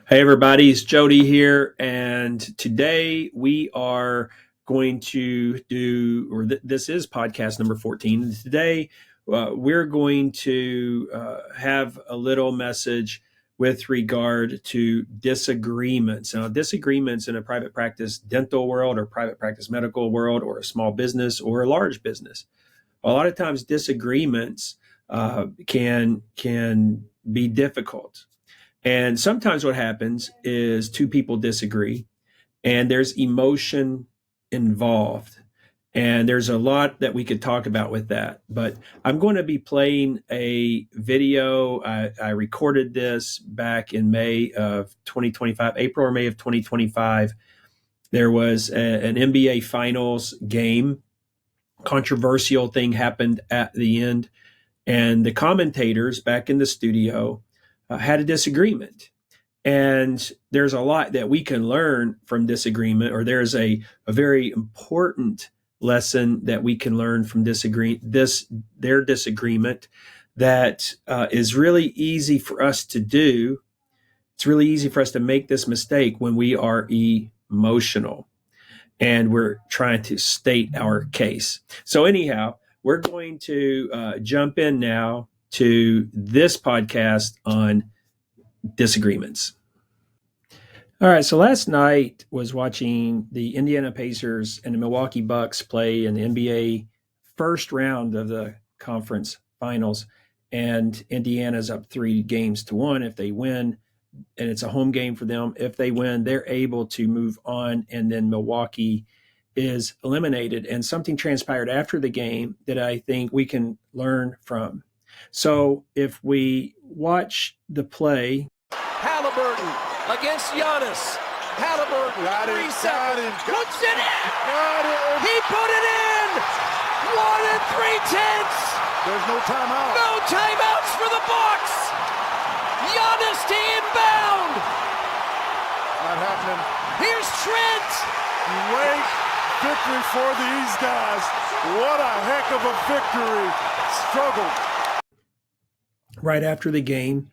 Hey everybody, it's Jody here, and today we are going to do, this is podcast number 14. Today we're going to have a little message with regard to disagreements. Now, disagreements in a private practice dental world or private practice medical world or a small business or a large business. A lot of times disagreements can be difficult. And sometimes what happens is two people disagree and there's emotion involved. And there's a lot that we could talk about with that. But I'm going to be playing a video. I recorded this back in May of 2025, April or May of 2025. There was an NBA Finals game. Controversial thing happened at the end. And the commentators back in the studio had a disagreement. And there's a lot that we can learn from disagreement, or there's a very important lesson that we can learn from their disagreement that is really easy for us to do. It's really easy for us to make this mistake when we are emotional and we're trying to state our case. So anyhow, we're going to jump in now to this podcast on disagreements. All right, so last night was watching the Indiana Pacers and the Milwaukee Bucks play in the NBA first round of the conference finals, and Indiana's up 3-1 if they win, and it's a home game for them. If they win, they're able to move on, and then Milwaukee is eliminated. And something transpired after the game that I think we can learn from. So if we watch the play. Halliburton against Giannis. Halliburton, 3 seconds, puts it in! He put it in! 1 3/10! There's no timeout. No timeouts for the Bucks! Giannis to inbound! Not happening. Here's Trent! Great victory for these guys. What a heck of a victory. Struggle. Right after the game,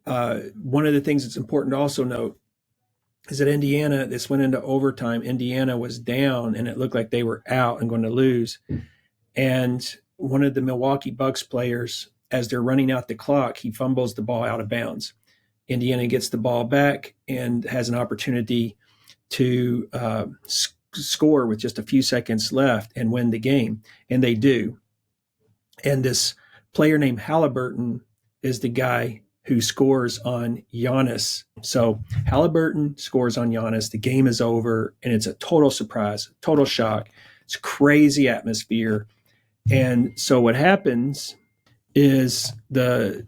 one of the things that's important to also note is that Indiana, this went into overtime. Indiana was down and it looked like they were out and going to lose. And one of the Milwaukee Bucks players, as they're running out the clock, he fumbles the ball out of bounds. Indiana gets the ball back and has an opportunity to score with just a few seconds left and win the game. And they do. And this player named Halliburton is the guy who scores on Giannis. So Halliburton scores on Giannis. The game is over, and it's a total surprise, total shock. It's a crazy atmosphere. And so what happens is they're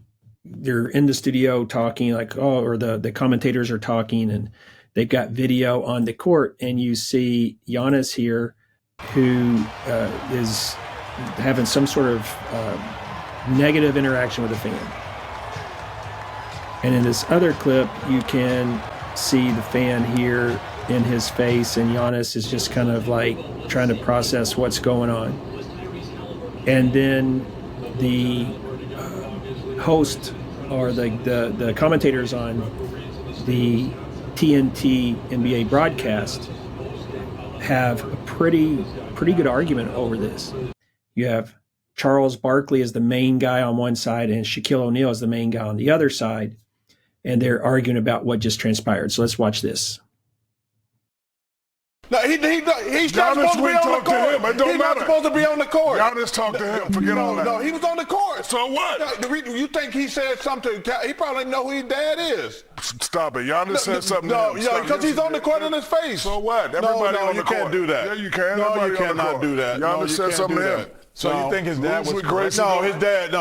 in the studio talking or the commentators are talking, and they've got video on the court, and you see Giannis here who is having some sort of negative interaction with a fan. And in this other clip, you can see the fan here in his face, and Giannis is just kind of like trying to process what's going on. And then the host or the commentators on the TNT NBA broadcast have a pretty good argument over this. You have Charles Barkley is the main guy on one side and Shaquille O'Neal is the main guy on the other side, and they're arguing about what just transpired. So let's watch this. No, he's not supposed to be on the court. It don't He's matter. not supposed to be on the court. Giannis talked to him. Forget all that. No, he was on the court. So what? You think he said something? He probably know who his dad is. Stop it. Giannis said something No, to him. because he's on the court in his face. So what? Everybody on the you court. can't do that. Yeah, you can. No, Everybody you on the cannot court. do that. Giannis said something to him. So you think his dad was Grace No,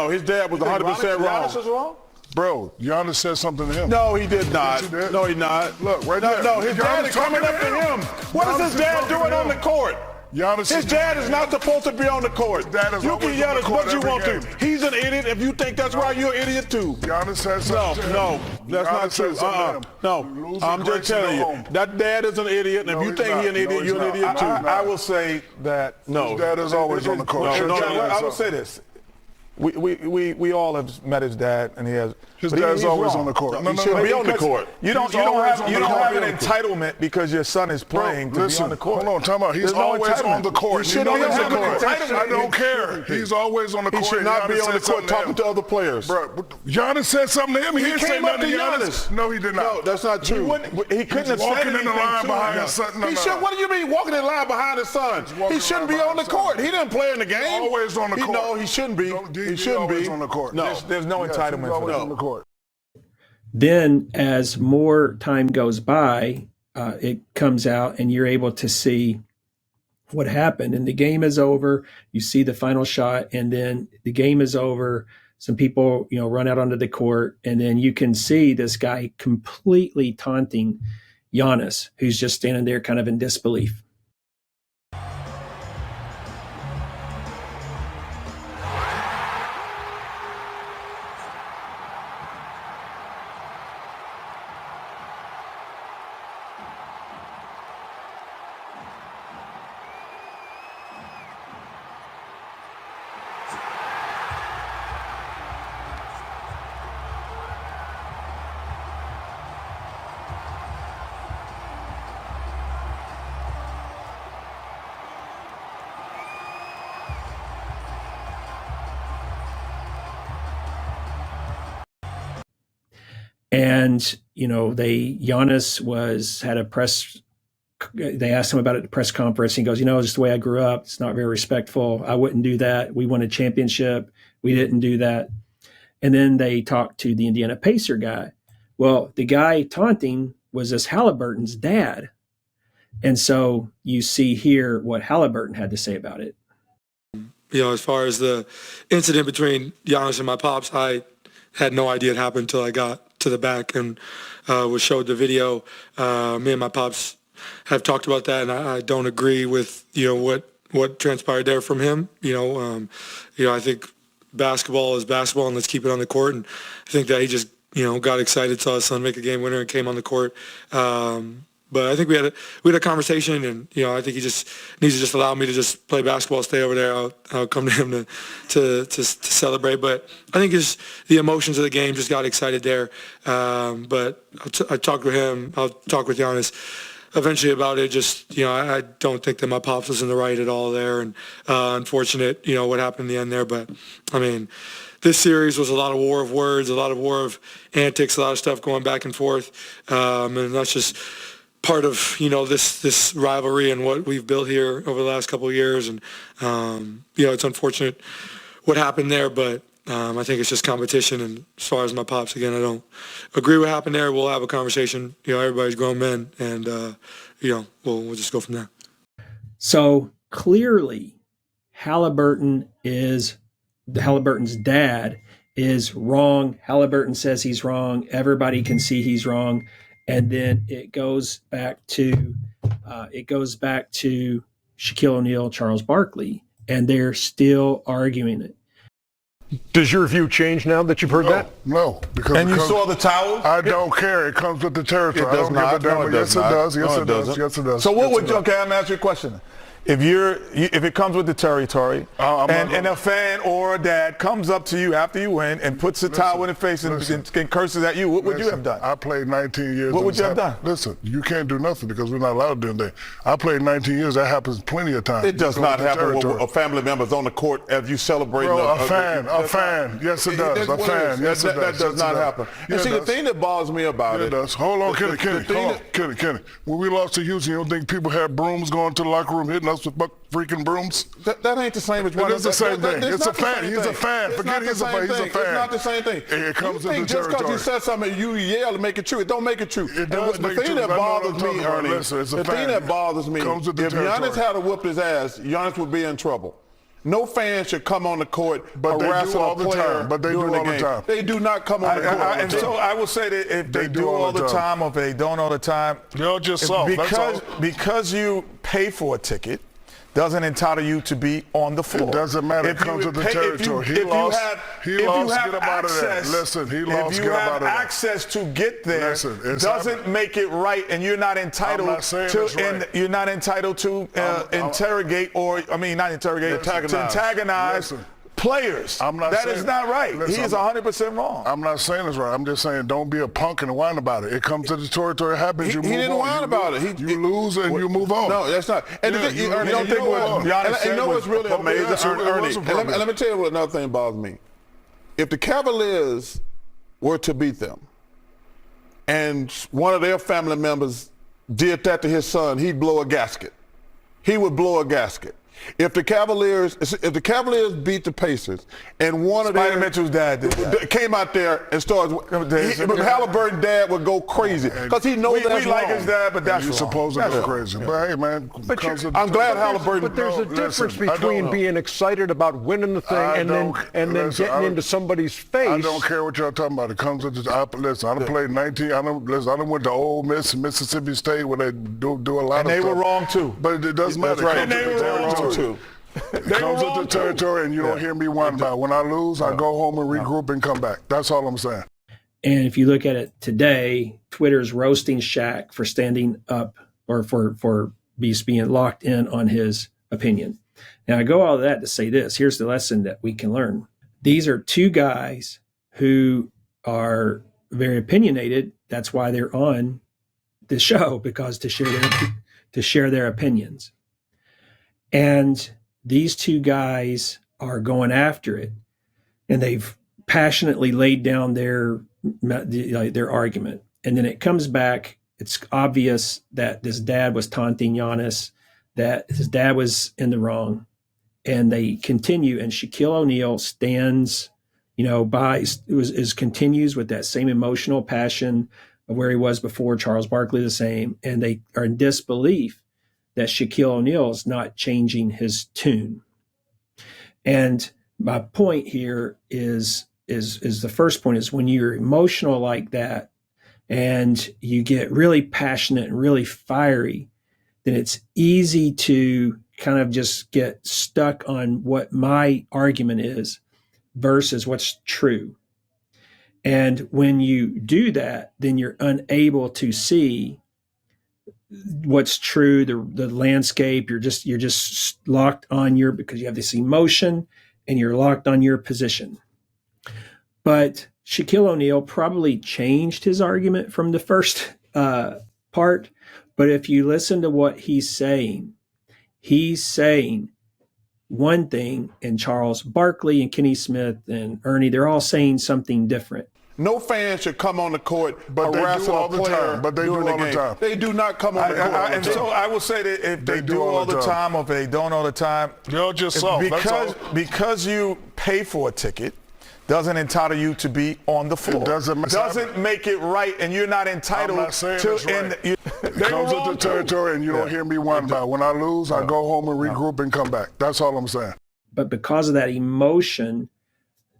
his dad was 100% wrong. Giannis was wrong? Bro, Giannis said something to him. No, he did not. Yes, he did. No, he not. Look, right there. No, his dad Giannis is coming up to him. What is Giannis his dad talking doing to on the him. court? His His dad is not supposed to be on the court. Dad is You always can yell on the as court much you every want game. to. He's an idiot. If you think that's right, you're an idiot too. Giannis said something to him. No, that's not true. No, I'm just telling you. That dad is an idiot, and No, if you he's think not. he's an idiot, No, he's you're an not. idiot too. No, he's not. I will say that no. His dad is always on the court. No, Sure, no, Giannis I will is. say this. We all have met his dad, and he has. His dad's always on the court. He should be on the court. You don't have an entitlement because your son is playing to be on the court. Hold on, time out. He's always on the court. He shouldn't have an entitlement. I don't care. He's always on the court. He should not be on the court talking to other players. Bro, Giannis said something to him. He didn't say came up nothing to to Giannis. No, he did not. No, that's not true. He couldn't have said walking in anything the line to behind him. his son. What do you mean walking in line behind his son? He shouldn't be on the court. He didn't play in the game. Always on the court. No, he shouldn't be. He shouldn't be on the court. No, there's no entitlement for that. On the court. Then as more time goes by, it comes out and you're able to see what happened. And the game is over. You see the final shot, and then the game is over. Some people, run out onto the court, and then you can see this guy completely taunting Giannis, who's just standing there kind of in disbelief. And, Giannis they asked him about it at the press conference. He goes, it's the way I grew up. It's not very respectful. I wouldn't do that. We won a championship. We didn't do that. And then they talked to the Indiana Pacer guy. Well, the guy taunting was this Halliburton's dad. And so you see here what Halliburton had to say about it. As far as the incident between Giannis and my pops, I had no idea it happened until I got to the back and was showed the video. Me and my pops have talked about that, and I don't agree with what transpired there from him. I think basketball is basketball, and let's keep it on the court. And I think that he just got excited, saw his son make a game winner, and came on the court. But I think we had a conversation, and I think he just needs to just allow me to just play basketball, stay over there. I'll come to him to celebrate. But I think just the emotions of the game just got excited there. But I talked with him. I'll talk with Giannis eventually about it. Just I don't think that my pops was in the right at all there, and unfortunate what happened in the end there. But I mean, this series was a lot of war of words, a lot of war of antics, a lot of stuff going back and forth, and that's just part of this rivalry and what we've built here over the last couple of years. And it's unfortunate what happened there, but I think it's just competition. And as far as my pops, again, I don't agree what happened there. We'll have a conversation. Everybody's grown men, and we'll just go from there. So clearly, Halliburton's dad is wrong. Halliburton says he's wrong. Everybody can see he's wrong. And then it goes back to Shaquille O'Neal, Charles Barkley, and they're still arguing it. Does your view change now that you've heard that? No, because and you saw the towels? I don't care. It comes with the territory. It does not. No, yes, it does. Yes, it does. Yes, it does. So what would you? Okay, I'm asking you a question. If it comes with the territory, and a fan or a dad comes up to you after you win and puts a towel in the face and curses at you, what would you have done? I played 19 years. What would you have done? Listen, you can't do nothing because we're not allowed to do anything. I played 19 years. That happens plenty of times. It does not happen when a family member's on the court as you celebrate. A fan. Yes, it does. A fan. Yes, it does. That does not happen. And see, the thing that bothers me about it. Hold on, Kenny. When we lost to Houston, you don't think people had brooms going to the locker room hitting us with freaking brooms? That ain't the same as one. It is the same thing. It's a fan. He's a fan. Forget he's a fan. He's a fan. It's not the same thing. It comes in the territory. Just because you said something, you yell to make it true. It don't make it true. It does make it true. The thing that bothers me, Ernie, the thing that bothers me, if Giannis had to whoop his ass, Giannis would be in trouble. No fan should come on the court harassing a player during the game. They do not come on the court. And so I will say that if they do all the time or if they don't all the time, they're just soft. Because you pay for a ticket doesn't entitle you to be on the floor. It doesn't matter. It comes with the territory. He lost. Get him out of there. Listen, he lost. Get him out of there. If you have access to get there, doesn't make it right, and you're not entitled to. You're not entitled to interrogate or not interrogate. To antagonize players. That is not right. He is 100% wrong. I'm not saying it's right. I'm just saying don't be a punk and whine about it. It comes to the territory. It happens. He didn't whine about it. You lose and you move on. No, that's not. And Ernie, you know what's really amazing, Ernie? And let me tell you what another thing bothers me. If the Cavaliers were to beat them, and one of their family members did that to his son, he'd blow a gasket. He would blow a gasket. If the Cavaliers beat the Pacers and one of their Mitchell's dad did that. came out there and started, Halliburton's dad would go crazy because he knows that's we like his dad, but that's you're supposed to go crazy. But hey, man, I'm glad Halliburton. But there's a difference between being excited about winning the thing and then getting into somebody's face. I don't care what y'all talking about. It comes to listen. I done played 19. I done went to Ole Miss and Mississippi State where they do a lot and of stuff. they were wrong too. But it doesn't matter. Right. And they were wrong too. It comes with the territory, and you don't hear me whine about it. When I lose, I go home and regroup and come back. That's all I'm saying. And if you look at it today, Twitter's roasting Shaq for standing up or for being locked in on his opinion. Now, I go all of that to say this. Here's the lesson that we can learn. These are two guys who are very opinionated. That's why they're on the show, because to share their opinions. And these two guys are going after it, and they've passionately laid down their argument. And then it comes back. It's obvious that this dad was taunting Giannis, that his dad was in the wrong, and they continue. And Shaquille O'Neal stands, continues with that same emotional passion of where he was before. Charles Barkley the same, and they are in disbelief that Shaquille O'Neal is not changing his tune. And my point here is the first point is when you're emotional like that and you get really passionate and really fiery, then it's easy to kind of just get stuck on what my argument is versus what's true. And when you do that, then you're unable to see what's true, the landscape. You're just locked on because you have this emotion and you're locked on your position. But Shaquille O'Neal probably changed his argument from the first part. But if you listen to what he's saying one thing, and Charles Barkley and Kenny Smith and Ernie, they're all saying something different. No fan should come on the court harassing a player during the game. They do not come on the court. And so I will say that if they do all the time or if they don't all the time, you're just soft. Because you pay for a ticket doesn't entitle you to be on the floor. Doesn't make it right, and you're not entitled to. It comes with the territory, and you don't hear me whine about it. When I lose, I go home and regroup and come back. That's all I'm saying. But because of that emotion,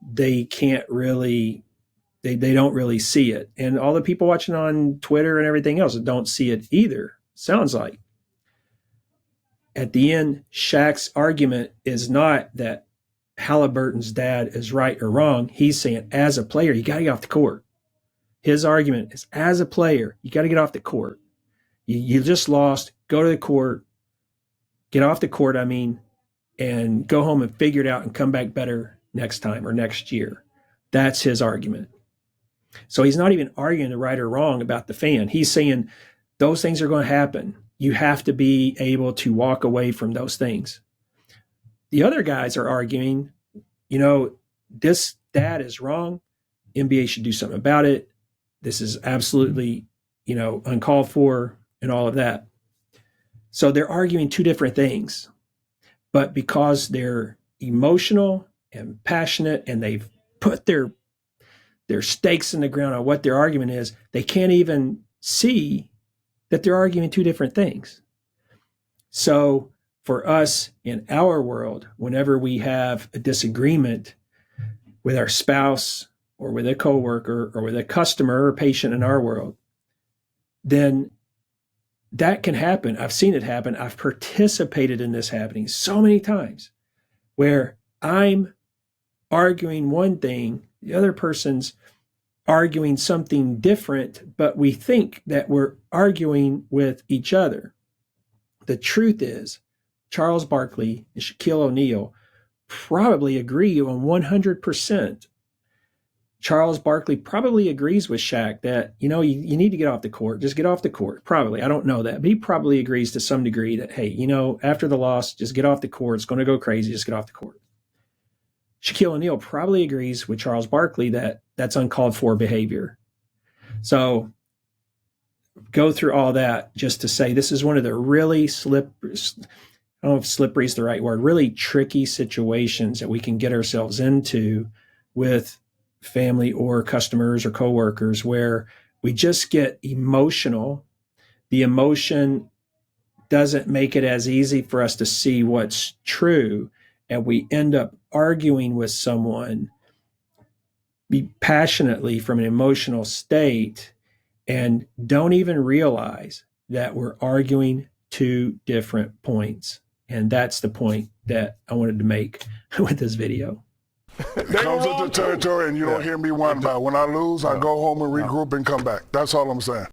they can't really. They don't really see it. And all the people watching on Twitter and everything else don't see it either, sounds like. At the end, Shaq's argument is not that Halliburton's dad is right or wrong. He's saying, as a player, you got to get off the court. His argument is, as a player, you got to get off the court. You just lost. Go to the court. Get off the court, and go home and figure it out and come back better next time or next year. That's his argument. So he's not even arguing the right or wrong about the fan. He's saying those things are going to happen. You have to be able to walk away from those things. The other guys are arguing, this dad is wrong. NBA should do something about it. This is absolutely, uncalled for and all of that. So they're arguing two different things. But because they're emotional and passionate and they've put their stakes in the ground on what their argument is, they can't even see that they're arguing two different things. So for us in our world, whenever we have a disagreement with our spouse or with a coworker or with a customer or patient in our world, then that can happen. I've seen it happen. I've participated in this happening so many times where I'm arguing one thing, the other person's arguing something different, but we think that we're arguing with each other. The truth is, Charles Barkley and Shaquille O'Neal probably agree on 100%. Charles Barkley probably agrees with Shaq that, you need to get off the court. Just get off the court. Probably. I don't know that. But he probably agrees to some degree that, hey, after the loss, just get off the court. It's going to go crazy. Just get off the court. Shaquille O'Neal probably agrees with Charles Barkley that that's uncalled for behavior. So go through all that just to say this is one of the really slippery, I don't know if slippery is the right word, really tricky situations that we can get ourselves into with family or customers or coworkers, where we just get emotional. The emotion doesn't make it as easy for us to see what's true, and we end up arguing with someone passionately from an emotional state and don't even realize that we're arguing two different points. And that's the point that I wanted to make with this video. It comes with the territory, and you don't hear me whine about it. When I lose, I go home and regroup and come back. That's all I'm saying.